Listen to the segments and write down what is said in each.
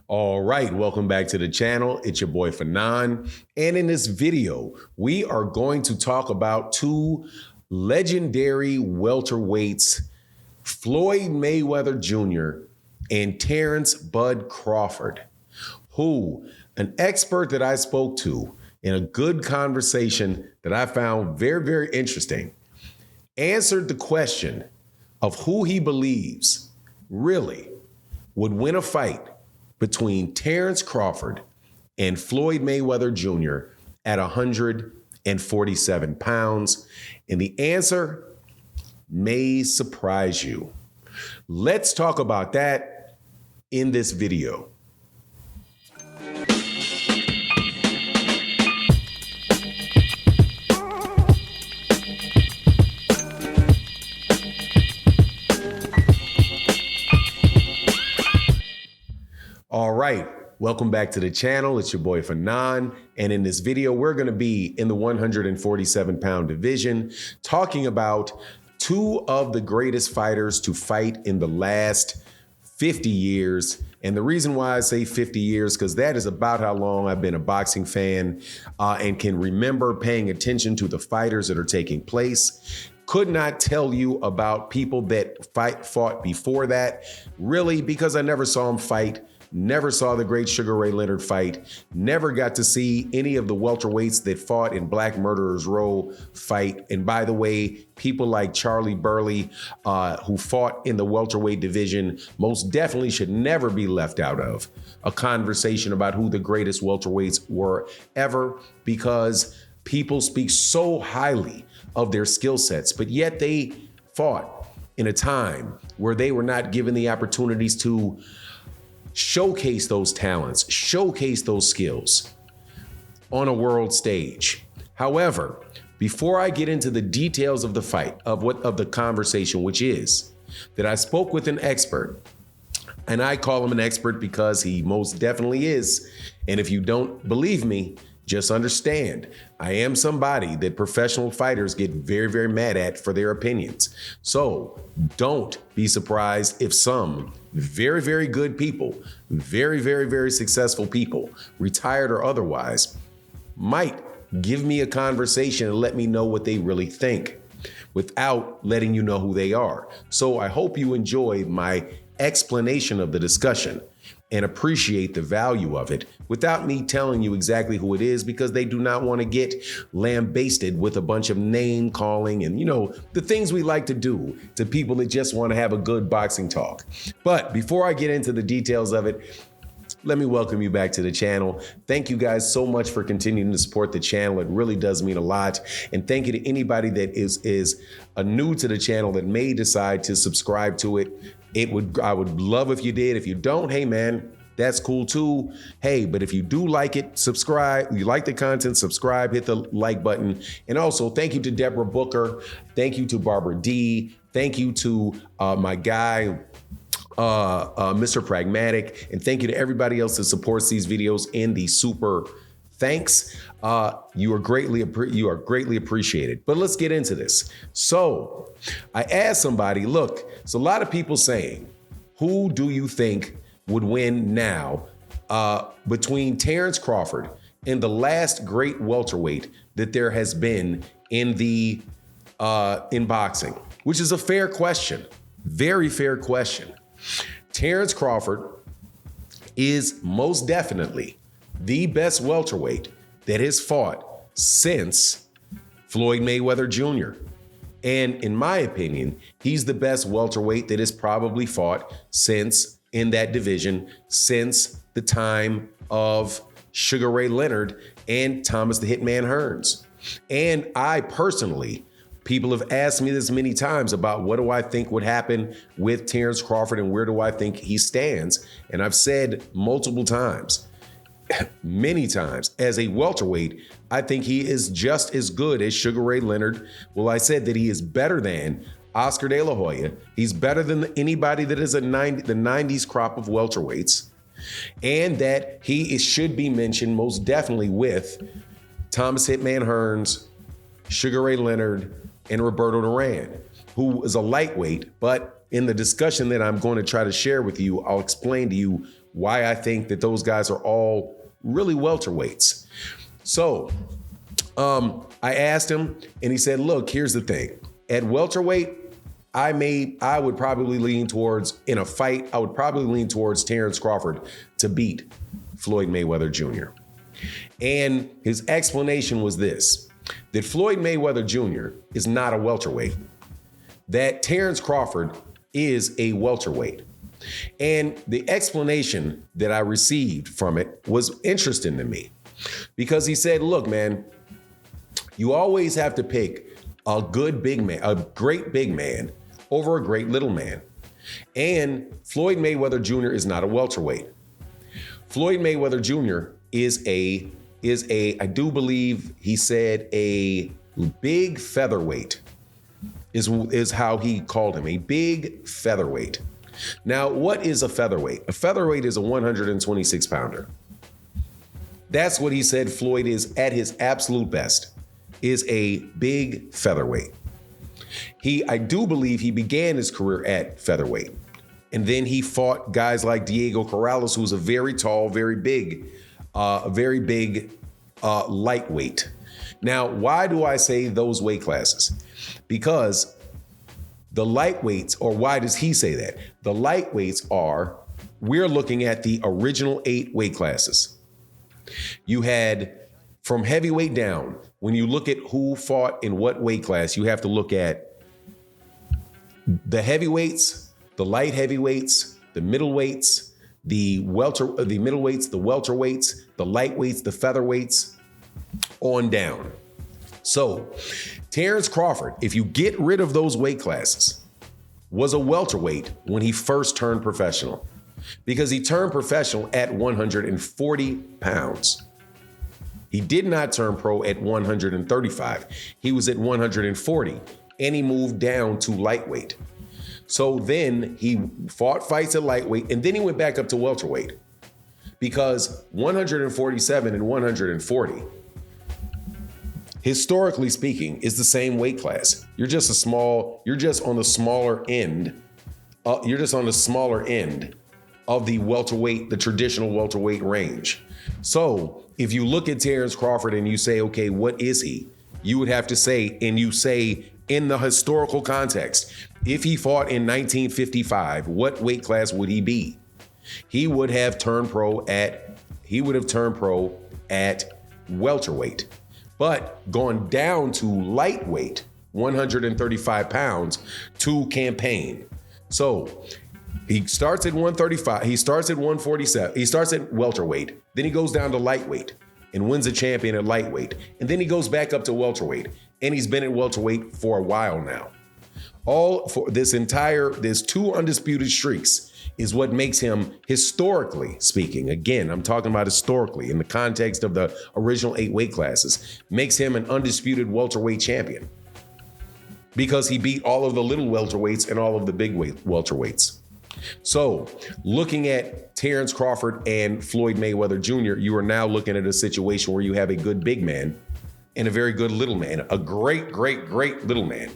All right, welcome back to the channel. It's your boy Fanon. And in this video, we are going to talk about two legendary welterweights, Floyd Mayweather Jr. and Terence "Bud" Crawford, who an expert that I spoke to in a good conversation that I found very, very interesting, answered the question of who he believes really would win a fight between Terence Crawford and Floyd Mayweather Jr. at 147 pounds. And the answer may surprise you. Let's talk about that in this video. All right, welcome back to the channel. It's your boy Fanon. And in this video, we're gonna be in the 147-pound division, talking about two of the greatest fighters to fight in the last 50 years. And the reason why I say 50 years, because that is about how long I've been a boxing fan and can remember paying attention to the fighters that are taking place. Could not tell you about people that fought before that, really, because I never saw them fight. Never saw the great Sugar Ray Leonard fight. Never got to see any of the welterweights that fought in Black Murderers Row fight. And by the way, people like Charlie Burley, who fought in the welterweight division, most definitely should never be left out of a conversation about who the greatest welterweights were ever, because people speak so highly of their skill sets, but yet they fought in a time where they were not given the opportunities to showcase those talents, showcase those skills on a world stage. However, before I get into the details of the fight, of the conversation, which is that I spoke with an expert, and I call him an expert because he most definitely is. And if you don't believe me, just understand, I am somebody that professional fighters get very, very mad at for their opinions. So don't be surprised if some very, very good people, very, very, very successful people, retired or otherwise, might give me a conversation and let me know what they really think without letting you know who they are. So I hope you enjoy my explanation of the discussion and appreciate the value of it without me telling you exactly who it is, because they do not want to get lambasted with a bunch of name calling and, you know, the things we like to do to people that just want to have a good boxing talk. But before I get into the details of it, let me welcome you back to the channel. Thank you guys so much for continuing to support the channel. It really does mean a lot. And thank you to anybody that is new to the channel that may decide to subscribe to it. I would love if you did. If you don't, hey man, that's cool too. Hey, but if you do like it, subscribe. You like the content, subscribe, hit the like button. And also thank you to Deborah Booker. Thank you to Barbara D. Thank you to my guy, Mr. Pragmatic. And thank you to everybody else that supports these videos in the super thanks. You are greatly appreciated. But let's get into this. So I asked somebody, look, it's a lot of people saying, who do you think would win now between Terence Crawford and the last great welterweight that there has been in boxing? Which is a fair question, very fair question. Terence Crawford is most definitely the best welterweight that has fought since Floyd Mayweather Jr. And in my opinion, he's the best welterweight that has probably fought since in that division, since the time of Sugar Ray Leonard and Thomas the Hitman Hearns. And I personally, people have asked me this many times about what do I think would happen with Terence Crawford and where do I think he stands? And I've said multiple times, many times, as a welterweight, I think he is just as good as Sugar Ray Leonard. Well, I said that he is better than Oscar De La Hoya. He's better than anybody that is the 90s crop of welterweights. And that he should be mentioned most definitely with Thomas Hitman Hearns, Sugar Ray Leonard, and Roberto Duran, who is a lightweight. But in the discussion that I'm going to try to share with you, I'll explain to you why I think that those guys are all really welterweights. So I asked him, and he said, look, here's the thing. At welterweight, I would probably lean towards, in a fight, I would probably lean towards Terence Crawford to beat Floyd Mayweather Jr. And his explanation was this, that Floyd Mayweather Jr. is not a welterweight, that Terence Crawford is a welterweight. And the explanation that I received from it was interesting to me, because he said, look, man, you always have to pick a good big man, a great big man over a great little man. And Floyd Mayweather Jr. is not a welterweight. Floyd Mayweather Jr. is I do believe he said a big featherweight is how he called him, a big featherweight. Now, what is a featherweight? A featherweight is a 126 pounder. That's what he said Floyd is at his absolute best, is a big featherweight. I do believe he began his career at featherweight. And then he fought guys like Diego Corrales, who's a very tall, very big lightweight. Now, why do I say those weight classes? Because the lightweights, or why does he say that? The lightweights we're looking at the original 8 weight classes. You had from heavyweight down, when you look at who fought in what weight class, you have to look at the heavyweights, the light heavyweights, the middleweights, the middleweights, the welterweights, the lightweights, the featherweights, on down. So Terence Crawford, if you get rid of those weight classes, was a welterweight when he first turned professional, because he turned professional at 140 pounds. He did not turn pro at 135. He was at 140, and he moved down to lightweight. So then he fought fights at lightweight, and then he went back up to welterweight, because 147 and 140, historically speaking, is the same weight class. You're just on the smaller end. You're just on the smaller end of the welterweight, the traditional welterweight range. So if you look at Terence Crawford and you say, okay, what is he? You would have to say, and you say in the historical context, if he fought in 1955, what weight class would he be? He would have turned pro at welterweight, but gone down to lightweight, 135 pounds, to campaign. So he starts at 135, he starts at 147, he starts at welterweight, then he goes down to lightweight and wins a champion at lightweight, and then he goes back up to welterweight, and he's been at welterweight for a while now. All for there's 2 undisputed streaks is what makes him, historically speaking, again, I'm talking about historically in the context of the original 8 weight classes, makes him an undisputed welterweight champion, because he beat all of the little welterweights and all of the big welterweights. So looking at Terence Crawford and Floyd Mayweather Jr., you are now looking at a situation where you have a good big man and a very good little man, a great, great, great little man.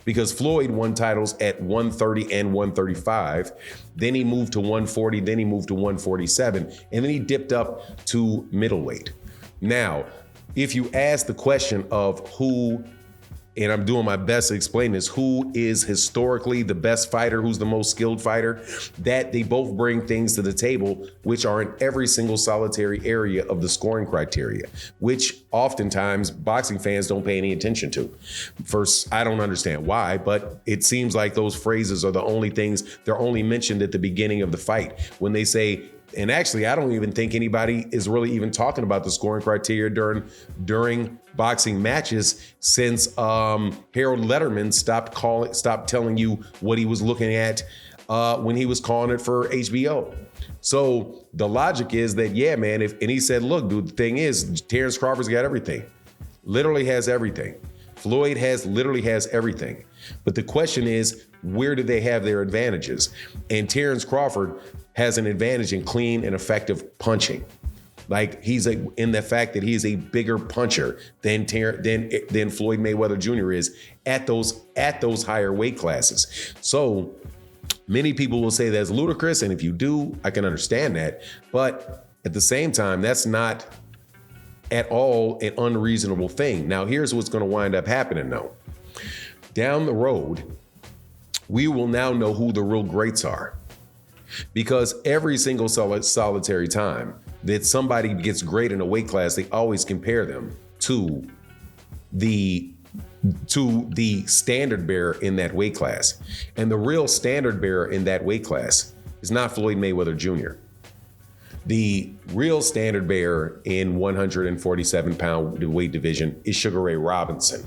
Because Floyd won titles at 130 and 135. Then he moved to 140, then he moved to 147, and then he dipped up to middleweight. Now, if you ask the question of who, and I'm doing my best to explain this, who is historically the best fighter, who's the most skilled fighter, that they both bring things to the table which are in every single solitary area of the scoring criteria, which oftentimes boxing fans don't pay any attention to. First, I don't understand why, but it seems like those phrases are the only things, they're only mentioned at the beginning of the fight when they say, and actually, I don't even think anybody is really even talking about the scoring criteria during boxing matches since Harold Letterman stopped telling you what he was looking at when he was calling it for HBO. So the logic is that, yeah, man, and he said, look, dude, the thing is, Terence Crawford's got everything. Literally has everything. Floyd literally has everything. But the question is, where do they have their advantages? And Terence Crawford has an advantage in clean and effective punching. Like in the fact that he's a bigger puncher than Floyd Mayweather Jr. is at those higher weight classes. So Many people will say that's ludicrous, and if you do, I can understand that. But at the same time, that's not at all an unreasonable thing. Now, here's what's going to wind up happening, though. Down the road, we will now know who the real greats are. Because every single solitary time that somebody gets great in a weight class, they always compare them to the standard bearer in that weight class. And the real standard bearer in that weight class is not Floyd Mayweather Jr. The real standard bearer in 147-pound weight division is Sugar Ray Robinson.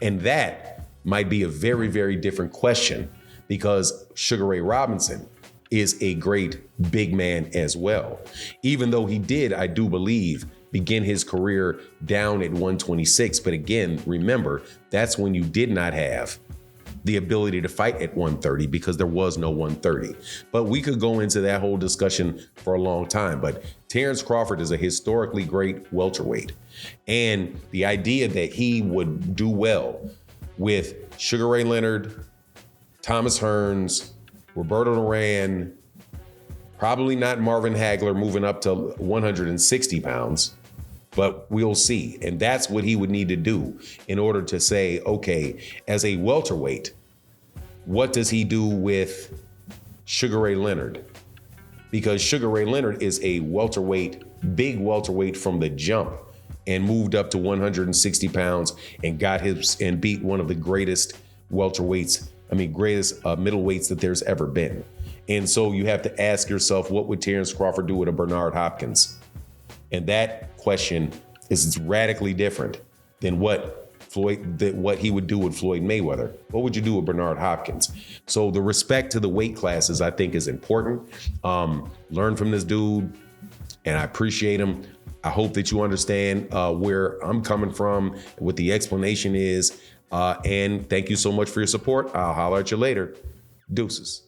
And that might be a very, very different question, because Sugar Ray Robinson is a great big man as well. Even though he did, I do believe, begin his career down at 126. But again, remember, that's when you did not have the ability to fight at 130, because there was no 130. But we could go into that whole discussion for a long time. But Terence Crawford is a historically great welterweight. And the idea that he would do well with Sugar Ray Leonard, Thomas Hearns, Roberto Duran, probably not Marvin Hagler moving up to 160 pounds, but we'll see. And that's what he would need to do in order to say, okay, as a welterweight, what does he do with Sugar Ray Leonard? Because Sugar Ray Leonard is a welterweight, big welterweight from the jump, and moved up to 160 pounds and beat one of the greatest welterweights, greatest middleweights that there's ever been. And so you have to ask yourself, what would Terence Crawford do with a Bernard Hopkins? And that question is radically different than what he would do with Floyd Mayweather. What would you do with Bernard Hopkins? So the respect to the weight classes, I think, is important. Learn from this dude, and I appreciate him. I hope that you understand where I'm coming from, what the explanation is. And thank you so much for your support. I'll holler at you later. Deuces.